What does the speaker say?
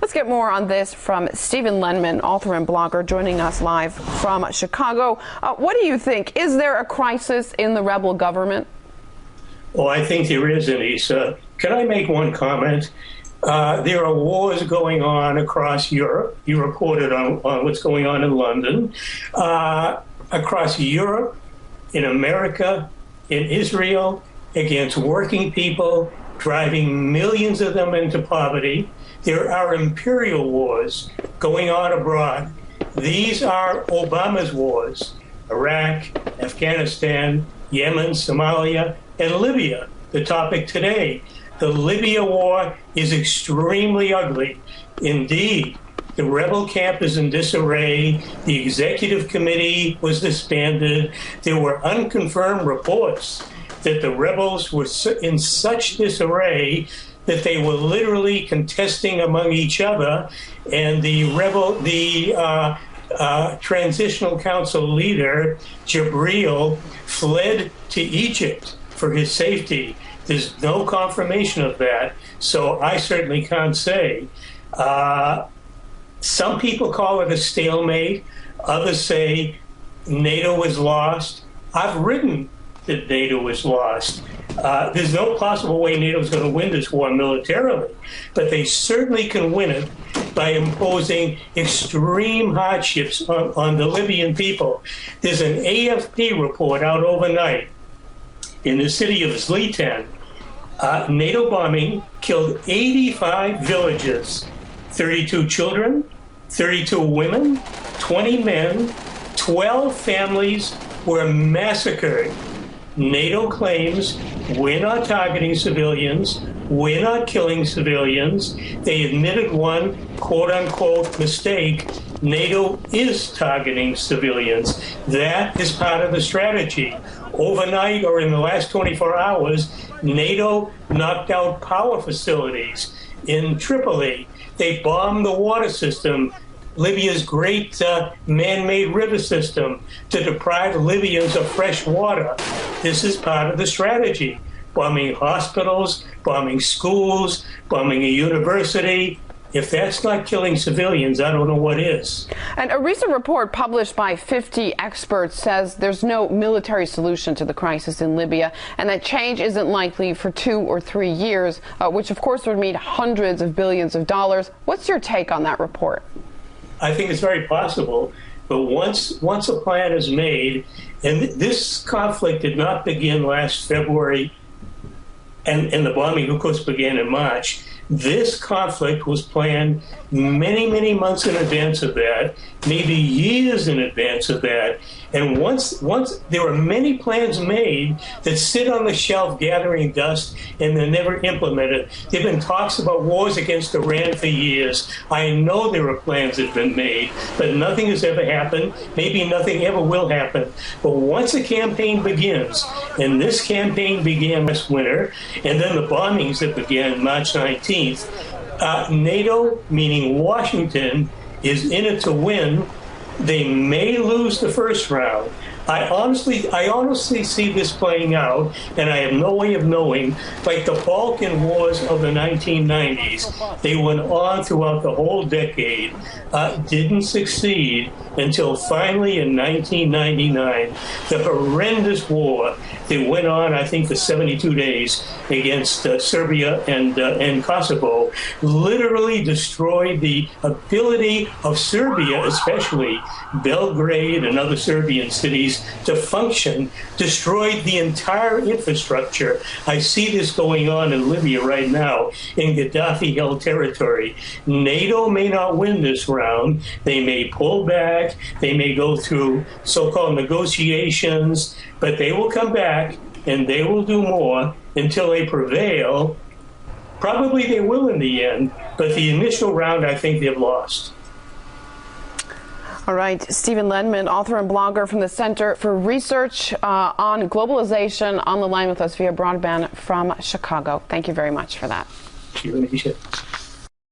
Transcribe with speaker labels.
Speaker 1: Let's get more on this from Stephen Lendman, author and blogger, joining us live from Chicago. What do you think? Is there a crisis in the rebel government?
Speaker 2: Well, I think there is, Anissa. Can I make one comment? There are wars going on across Europe. You reported on what's going on in London. Across Europe, in America, in Israel, against working people, driving millions of them into poverty. There are imperial wars going on abroad. These are Obama's wars. Iraq, Afghanistan, Yemen, Somalia, and Libya, the topic today. The Libya war is extremely ugly. Indeed, the rebel camp is in disarray. The executive committee was disbanded. There were unconfirmed reports that the rebels were in such disarray that they were literally contesting among each other, and the transitional council leader, Jibril, fled to Egypt for his safety. There's no confirmation of that, so I certainly can't say. Some people call it a stalemate. Others say NATO was lost. I've written that NATO was lost. There's no possible way NATO is going to win this war militarily, but they certainly can win it by imposing extreme hardships on the Libyan people. There's an AFP report out overnight in the city of Zletan. NATO bombing killed 85 villages, 32 children, 32 women, 20 men, 12 families were massacred. NATO claims we're not targeting civilians, we're not killing civilians. They admitted one quote-unquote mistake. NATO is targeting civilians. That is part of the strategy. Overnight or in the last 24 hours, NATO knocked out power facilities in Tripoli. They bombed the water system, Libya's great man-made river system, to deprive Libyans of fresh water. This is part of the strategy. Bombing hospitals, bombing schools, bombing a university. If that's not killing civilians, I don't know what is.
Speaker 1: And a recent report published by 50 experts says there's no military solution to the crisis in Libya, and that change isn't likely for 2 or 3 years, which of course would mean hundreds of billions of dollars. What's your take on that report?
Speaker 2: I think it's very possible, but once a plan is made, and this conflict did not begin last February, and the bombing, of course, began in March. This conflict was planned many, many months in advance of that, maybe years in advance of that. And once there were many plans made that sit on the shelf gathering dust and they're never implemented. There have been talks about wars against Iran for years. I know there are plans that have been made, but nothing has ever happened. Maybe nothing ever will happen. But once a campaign begins, and this campaign began last winter, and then the bombings that began March 19th, NATO, meaning Washington, is in it to win. They may lose the first round. I honestly see this playing out, and I have no way of knowing. Like the Balkan wars of the 1990s, they went on throughout the whole decade, didn't succeed until finally in 1999, the horrendous war that went on, I think, for 72 days against Serbia and Kosovo, literally destroyed the ability of Serbia, especially Belgrade and other Serbian cities, to function, destroyed the entire infrastructure. I see this going on in Libya right now, in Gaddafi-held territory. NATO may not win this round. They may pull back. They may go through so-called negotiations, but they will come back and they will do more until they prevail. Probably they will in the end, but the initial round, I think they've lost.
Speaker 1: All right, Stephen Lendman, author and blogger from the Center for Research on Globalization, on the line with us via broadband from Chicago. Thank you very much for that.
Speaker 2: Thank you.